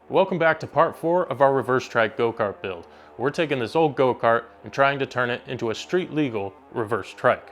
Welcome back to part 4 of our reverse trike go-kart build. We're taking this old go-kart and trying to turn it into a street legal reverse trike.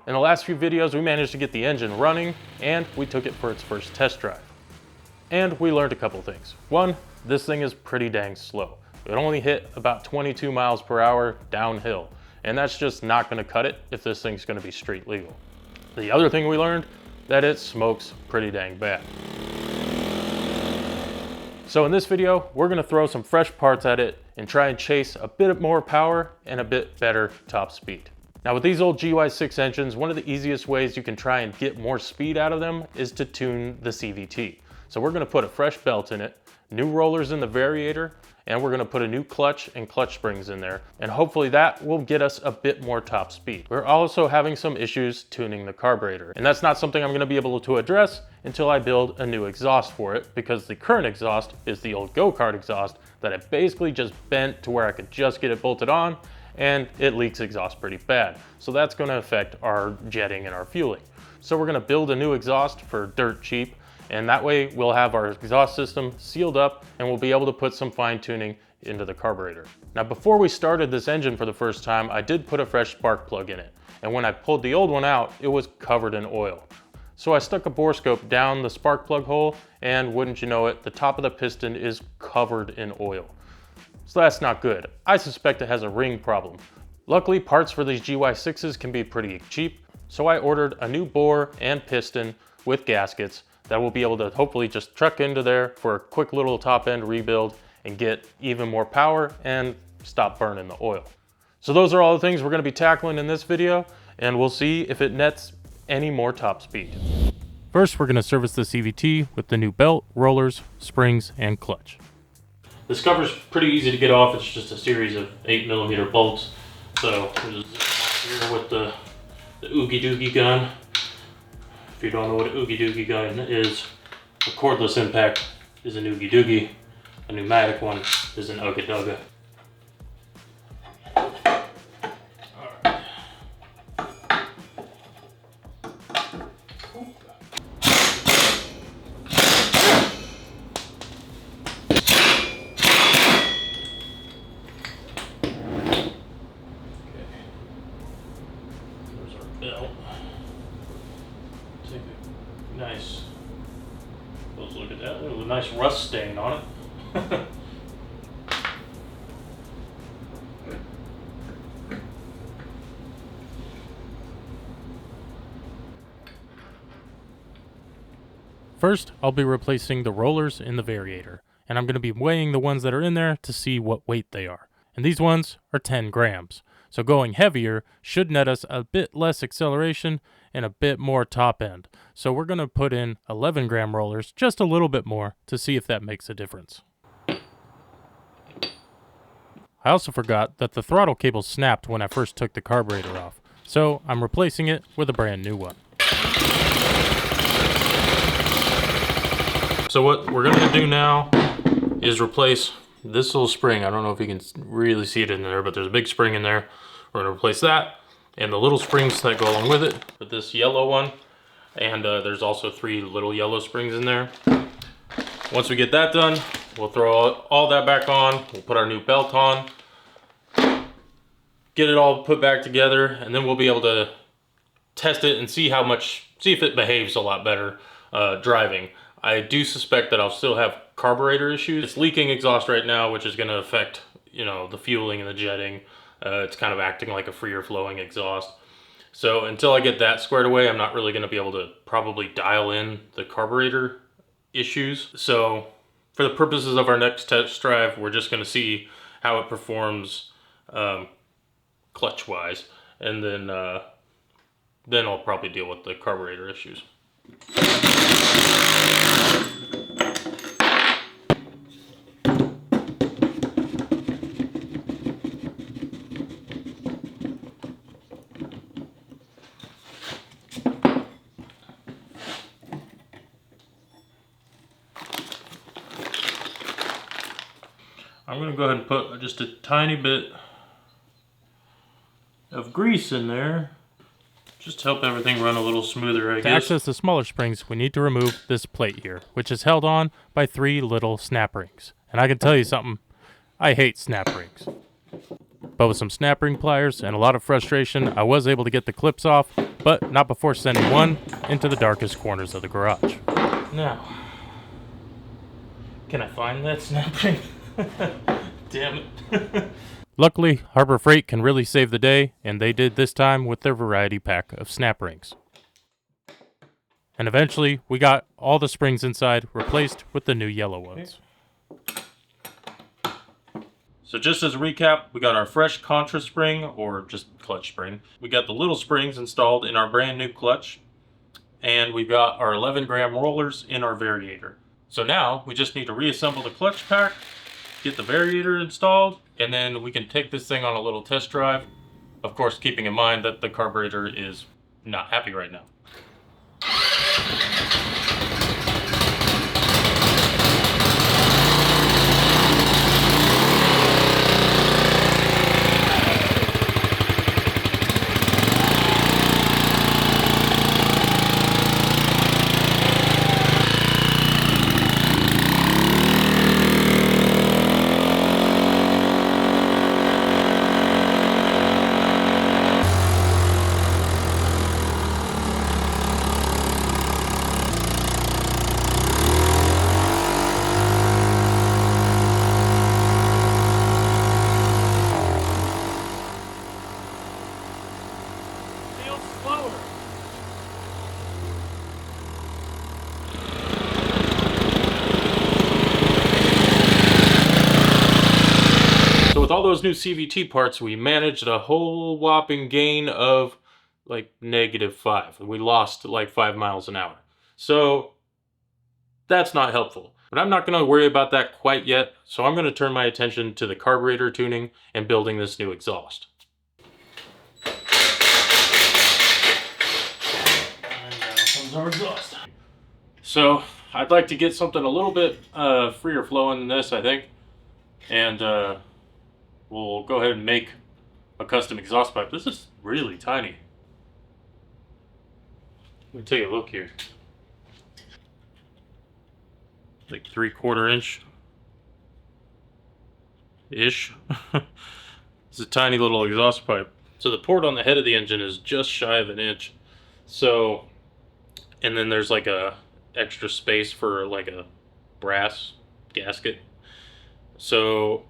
In the last few videos we managed to get the engine running and we took it for its first test drive. And we learned a couple things. One, this thing is pretty dang slow. It only hit about 22 miles per hour downhill, and that's just not going to cut it if this thing's going to be street legal. The other thing we learned, that it smokes pretty dang bad. So in this video, we're gonna throw some fresh parts at it and try and chase a bit more power and a bit better top speed. Now with these old GY6 engines, one of the easiest ways you can try and get more speed out of them is to tune the CVT. So we're gonna put a fresh belt in it, new rollers in the variator, and we're gonna put a new clutch and clutch springs in there, and hopefully that will get us a bit more top speed. We're also having some issues tuning the carburetor, and that's not something I'm gonna be able to address until I build a new exhaust for it, because the current exhaust is the old go-kart exhaust that I basically just bent to where I could just get it bolted on, and it leaks exhaust pretty bad. So that's gonna affect our jetting and our fueling. So we're gonna build a new exhaust for dirt cheap, and that way we'll have our exhaust system sealed up and we'll be able to put some fine tuning into the carburetor. Now before we started this engine for the first time, I did put a fresh spark plug in it. And when I pulled the old one out, it was covered in oil. So I stuck a borescope down the spark plug hole, and wouldn't you know it, the top of the piston is covered in oil. So that's not good. I suspect it has a ring problem. Luckily, parts for these GY6s can be pretty cheap, so I ordered a new bore and piston with gaskets that will be able to hopefully just truck into there for a quick little top end rebuild and get even more power and stop burning the oil. So those are all the things we're gonna be tackling in this video, and we'll see if it nets any more top speed. First, we're gonna service the CVT with the new belt, rollers, springs, and clutch. This cover's pretty easy to get off. It's just a series of 8mm bolts. So we'll just here with the Oogie Doogie gun. If you don't know what an Oogie Doogie gun is, a cordless impact is an Oogie Doogie. A pneumatic one is an Ugga Dugga. Nice. Let's look at that. There's a nice rust stain on it. First, I'll be replacing the rollers in the variator, and I'm going to be weighing the ones that are in there to see what weight they are. And these ones are 10 grams. So going heavier should net us a bit less acceleration and a bit more top end. So we're going to put in 11 gram rollers, just a little bit more, to see if that makes a difference. I also forgot that the throttle cable snapped when I first took the carburetor off, so I'm replacing it with a brand new one. So what we're going to do now is replace this little spring. I don't know if you can really see it in there, but there's a big spring in there. We're going to replace that and the little springs that go along with it with this yellow one. And there's also 3 little yellow springs in there. Once we get that done, we'll throw all that back on. We'll put our new belt on, get it all put back together, and then we'll be able to test it and see if it behaves a lot better driving. I do suspect that I'll still have carburetor issues. It's leaking exhaust right now, which is going to affect, the fueling and the jetting. It's kind of acting like a freer flowing exhaust. So until I get that squared away, I'm not really going to be able to probably dial in the carburetor issues. So for the purposes of our next test drive, we're just going to see how it performs clutch wise, and then I'll probably deal with the carburetor issues. I'm going to go ahead and put just a tiny bit of grease in there Just to help everything run a little smoother, I guess. To access the smaller springs, we need to remove this plate here, which is held on by 3 little snap rings. And I can tell you something, I hate snap rings. But with some snap ring pliers and a lot of frustration, I was able to get the clips off, but not before sending one into the darkest corners of the garage. Now, can I find that snap ring? Damn it. Luckily, Harbor Freight can really save the day, and they did this time with their variety pack of snap rings. And eventually, we got all the springs inside replaced with the new yellow ones. So just as a recap, we got our fresh contra spring, or just clutch spring. We got the little springs installed in our brand new clutch, and we've got our 11-gram rollers in our variator. So now we just need to reassemble the clutch pack, get the variator installed, and then we can take this thing on a little test drive. Of course, keeping in mind that the carburetor is not happy right now. So with all those new CVT parts, we managed a whole whopping gain of like -5. We lost like 5 miles an hour. So that's not helpful. But I'm not going to worry about that quite yet. So I'm going to turn my attention to the carburetor tuning and building this new exhaust. And comes our exhaust. So I'd like to get something a little bit freer flowing than this, I think. And we'll go ahead and make a custom exhaust pipe. This is really tiny. Let me take a look here. Like 3/4 inch ish. It's a tiny little exhaust pipe. So the port on the head of the engine is just shy of 1 inch. So, and then there's like a extra space for like a brass gasket. So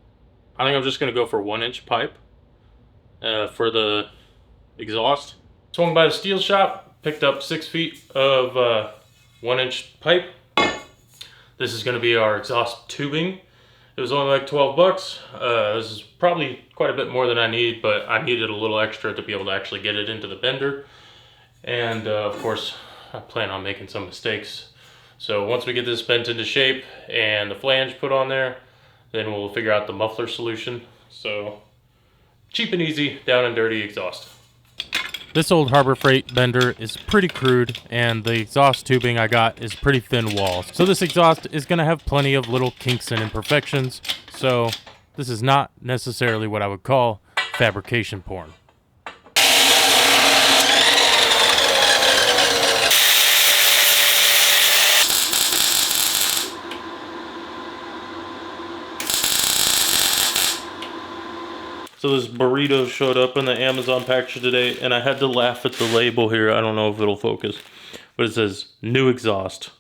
I think I'm just gonna go for 1 inch pipe for the exhaust. Swung by the steel shop, picked up 6 feet of 1 inch pipe. This is gonna be our exhaust tubing. It was only like 12 bucks. This is probably quite a bit more than I need, but I needed a little extra to be able to actually get it into the bender. And of course, I plan on making some mistakes. So once we get this bent into shape and the flange put on there, then we'll figure out the muffler solution. So cheap and easy, down and dirty exhaust. This old Harbor Freight bender is pretty crude, and the exhaust tubing I got is pretty thin walls. So this exhaust is going to have plenty of little kinks and imperfections, so this is not necessarily what I would call fabrication porn. So this burrito showed up in the Amazon package today, and I had to laugh at the label here. I don't know if it'll focus, but it says new exhaust,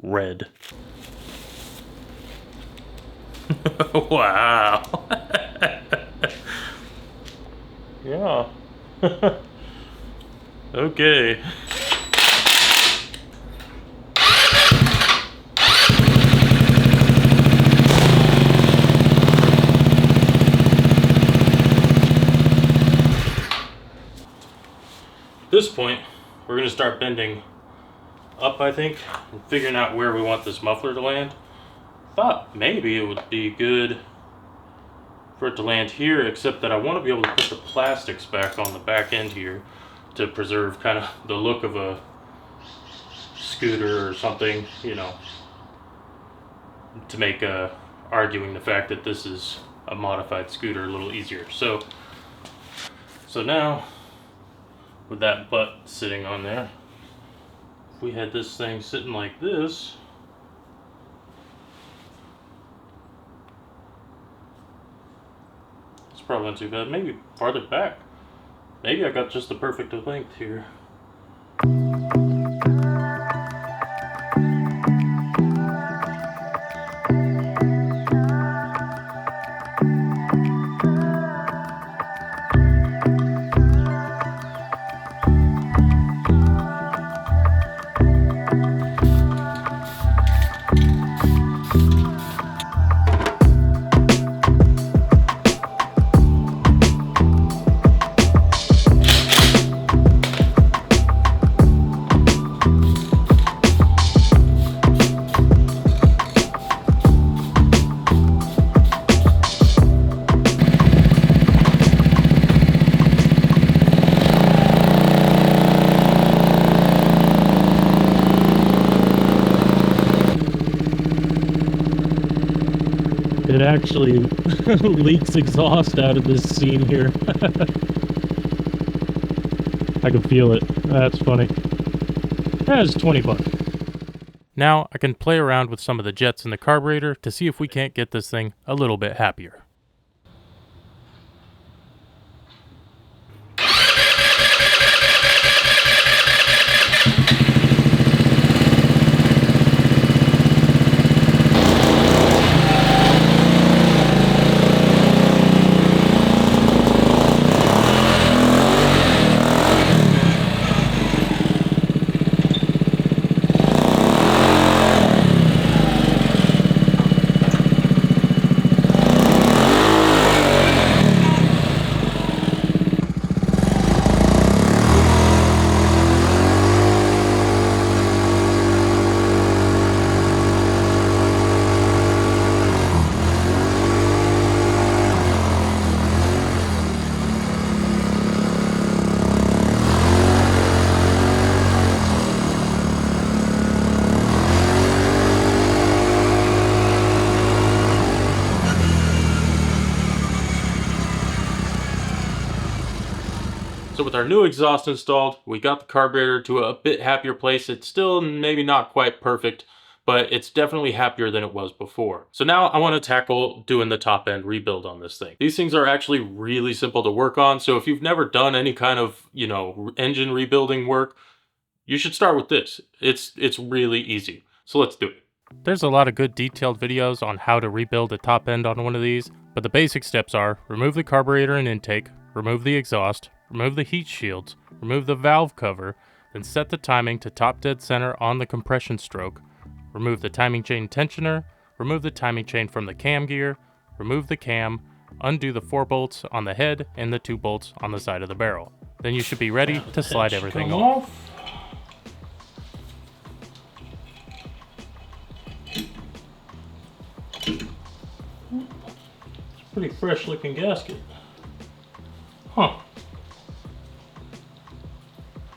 red. Wow. Yeah. Okay. At this point, we're going to start bending up, I think, and figuring out where we want this muffler to land. Thought maybe it would be good for it to land here, except that I want to be able to put the plastics back on the back end here to preserve kind of the look of a scooter or something, you know, to make arguing the fact that this is a modified scooter a little easier. So now with that butt sitting on there. If we had this thing sitting like this, it's probably not too bad. Maybe farther back. Maybe I got just the perfect length here. It actually leaks exhaust out of this scene here. I can feel it. That's funny. That's 20 bucks. Now I can play around with some of the jets in the carburetor to see if we can't get this thing a little bit happier. So with our new exhaust installed, we got the carburetor to a bit happier place. It's still maybe not quite perfect, but it's definitely happier than it was before. So now I want to tackle doing the top end rebuild on this thing. These things are actually really simple to work on. So if you've never done any kind of, engine rebuilding work, you should start with this. It's really easy. So let's do it. There's a lot of good detailed videos on how to rebuild a top end on one of these, but the basic steps are remove the carburetor and intake, remove the exhaust, remove the heat shields, remove the valve cover, then set the timing to top dead center on the compression stroke, remove the timing chain tensioner, remove the timing chain from the cam gear, remove the cam, undo the 4 bolts on the head and the 2 bolts on the side of the barrel. Then you should be ready to slide everything off. Pretty fresh looking gasket. Huh.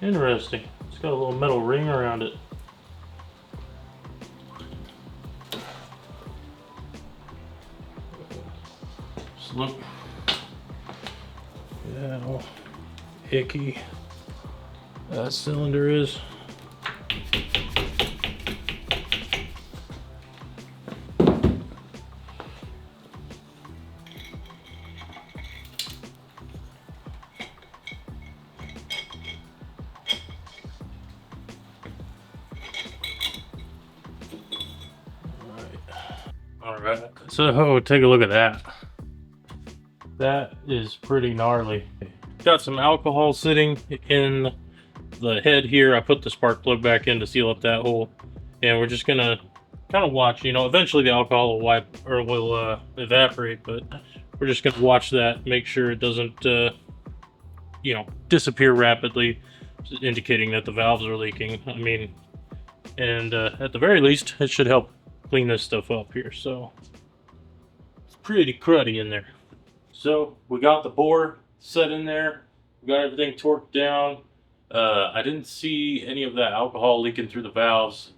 Interesting. It's got a little metal ring around it. Just look. Yeah, how icky that cylinder is. Alright, so take a look at that. That is pretty gnarly. Got some alcohol sitting in the head here. I put the spark plug back in to seal up that hole. And we're just gonna kind of watch, eventually the alcohol will wipe or will evaporate, but we're just gonna watch that, make sure it doesn't disappear rapidly, indicating that the valves are leaking. And at the very least, it should help clean this stuff up here. So it's pretty cruddy in there. So we got the bore set in there. We got everything torqued down. I didn't see any of that alcohol leaking through the valves.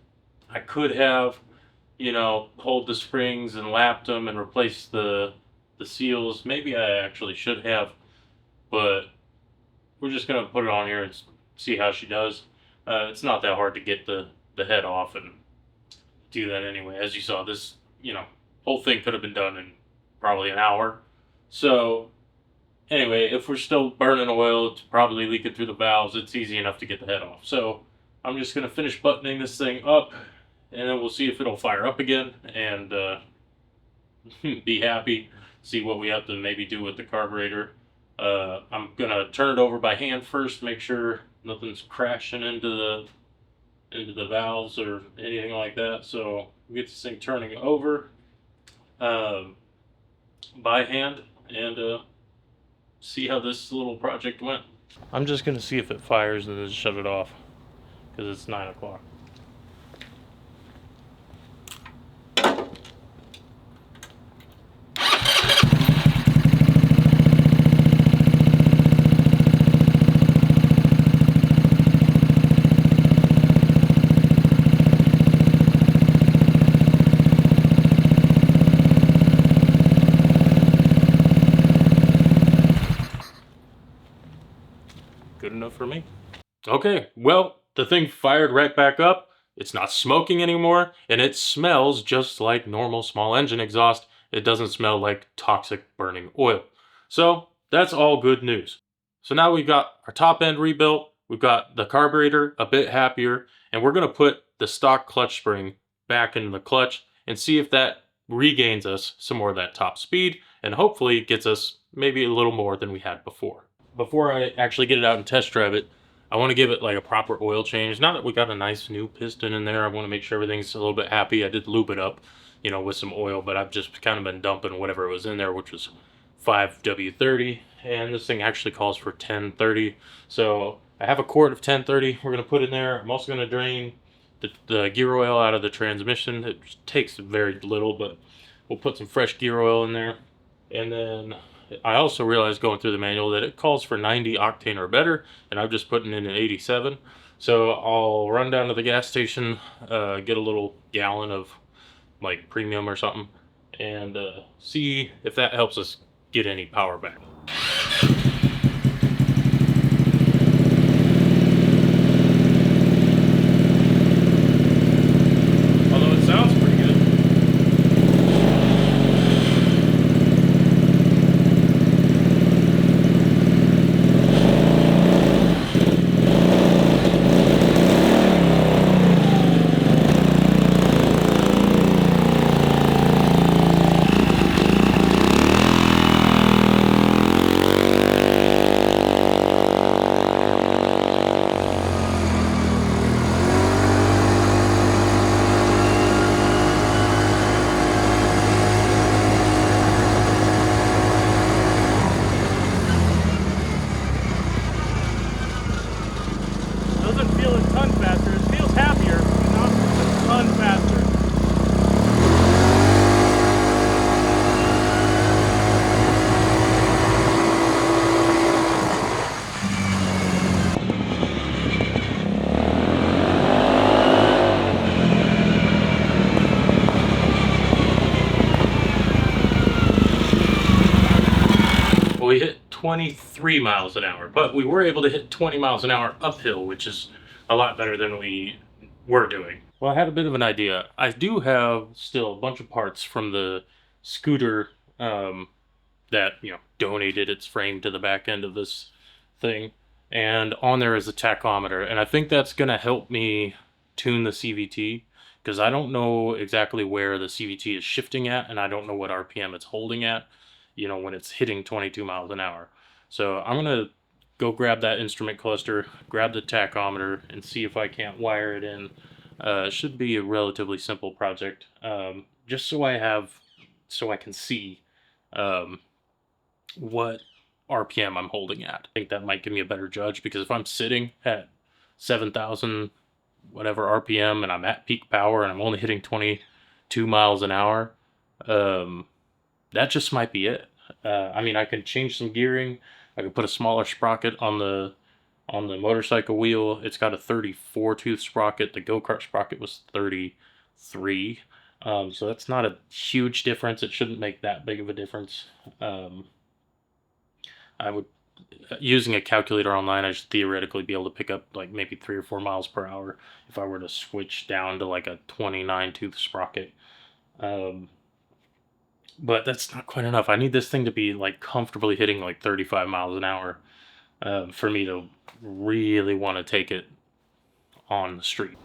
I could have, pulled the springs and lapped them and replaced the seals. Maybe I actually should have, but we're just gonna put it on here and see how she does. It's not that hard to get the head off and do that anyway. As you saw, this, you know, whole thing could have been done in probably an hour. So anyway, if we're still burning oil, it's probably leaking through the valves. It's easy enough to get the head off. So I'm just gonna finish buttoning this thing up, and then we'll see if it'll fire up again and be happy. See what we have to maybe do with the carburetor. I'm gonna turn it over by hand first, make sure nothing's crashing into the valves or anything like that. So we get this thing turning over by hand and see how this little project went. I'm just gonna see if it fires and then shut it off because it's 9 o'clock. Good enough for me. Okay, well, the thing fired right back up. It's not smoking anymore, and it smells just like normal small engine exhaust. It doesn't smell like toxic burning oil. So that's all good news. So now we've got our top end rebuilt, we've got the carburetor a bit happier, and we're gonna put the stock clutch spring back into the clutch and see if that regains us some more of that top speed and hopefully gets us maybe a little more than we had before. Before I actually get it out and test drive it, I want to give it like a proper oil change. Now that we got a nice new piston in there, I want to make sure everything's a little bit happy. I did lube it up, you know, with some oil, but I've just kind of been dumping whatever was in there, which was 5W30, and this thing actually calls for 1030. So I have a quart of 1030 we're going to put in there. I'm also going to drain the gear oil out of the transmission. It takes very little, but we'll put some fresh gear oil in there. And then I also realized going through the manual that it calls for 90 octane or better, and I'm just putting in an 87. So I'll run down to the gas station, get a little gallon of like premium or something, and see if that helps us get any power back. Although it sounds pretty good. Doesn't feel a ton faster. It feels happier, but not a ton faster. Well, we hit 23 miles an hour, but we were able to hit 20 miles an hour uphill, which is a lot better than we were doing. Well, I had a bit of an idea. I do have still a bunch of parts from the scooter that, you know, donated its frame to the back end of this thing. And on there is a tachometer. And I think that's going to help me tune the CVT, because I don't know exactly where the CVT is shifting at, and I don't know what RPM it's holding at, you know, when it's hitting 22 miles an hour. So I'm going to go grab that instrument cluster, grab the tachometer, and see if I can't wire it in. It should be a relatively simple project, just so I can see what RPM I'm holding at. I think that might give me a better judge, because if I'm sitting at 7,000 whatever RPM and I'm at peak power and I'm only hitting 22 miles an hour, that just might be it. I mean, I can change some gearing. I can put a smaller sprocket on the motorcycle wheel. It's got a 34 tooth sprocket. The go-kart sprocket was 33. So that's not a huge difference. It shouldn't make that big of a difference. I would using a calculator online, I should theoretically be able to pick up like maybe 3 or 4 miles per hour if I were to switch down to like a 29 tooth sprocket. But that's not quite enough. I need this thing to be like comfortably hitting like 35 miles an hour for me to really want to take it on the street.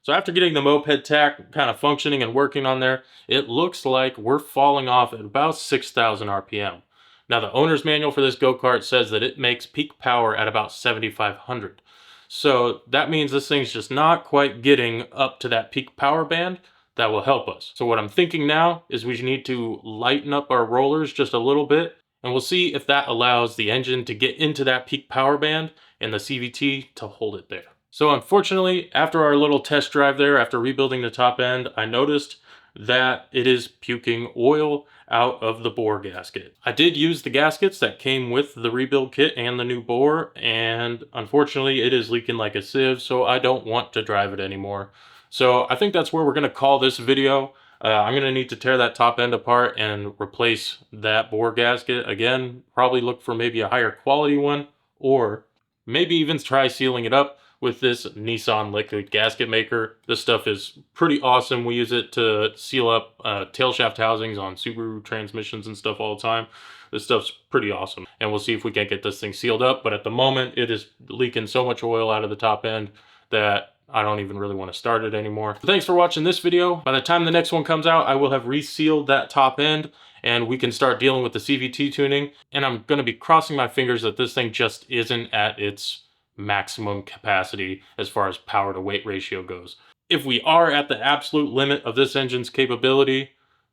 So after getting the moped tach kind of functioning and working on there, it looks like we're falling off at about 6,000 RPM. Now the owner's manual for this go-kart says that it makes peak power at about 7,500. So that means this thing's just not quite getting up to that peak power band that will help us. So what I'm thinking now is we need to lighten up our rollers just a little bit, and we'll see if that allows the engine to get into that peak power band and the CVT to hold it there. So unfortunately, after our little test drive there, after rebuilding the top end, I noticed that it is puking oil out of the bore gasket. I did use the gaskets that came with the rebuild kit and the new bore, and unfortunately it is leaking like a sieve, so I don't want to drive it anymore. So I think that's where we're going to call this video. I'm going to need to tear that top end apart and replace that bore gasket. Again, probably look for maybe a higher quality one, or maybe even try sealing it up with this Nissan liquid gasket maker. This stuff is pretty awesome. We use it to seal up tail shaft housings on Subaru transmissions and stuff all the time. This stuff's pretty awesome. And we'll see if we can't get this thing sealed up. But at the moment, it is leaking so much oil out of the top end that I don't even really want to start it anymore. So thanks for watching this video. By the time the next one comes out, I will have resealed that top end and we can start dealing with the CVT tuning. And I'm going to be crossing my fingers that this thing just isn't at its maximum capacity as far as power to weight ratio goes. If we are at the absolute limit of this engine's capability,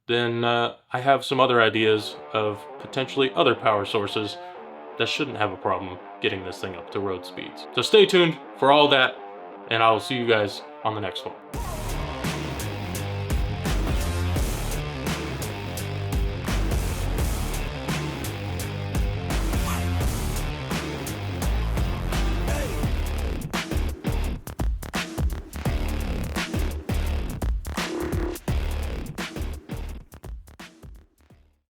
then I have some other ideas of potentially other power sources that shouldn't have a problem getting this thing up to road speeds. So stay tuned for all that, and I'll see you guys on the next one.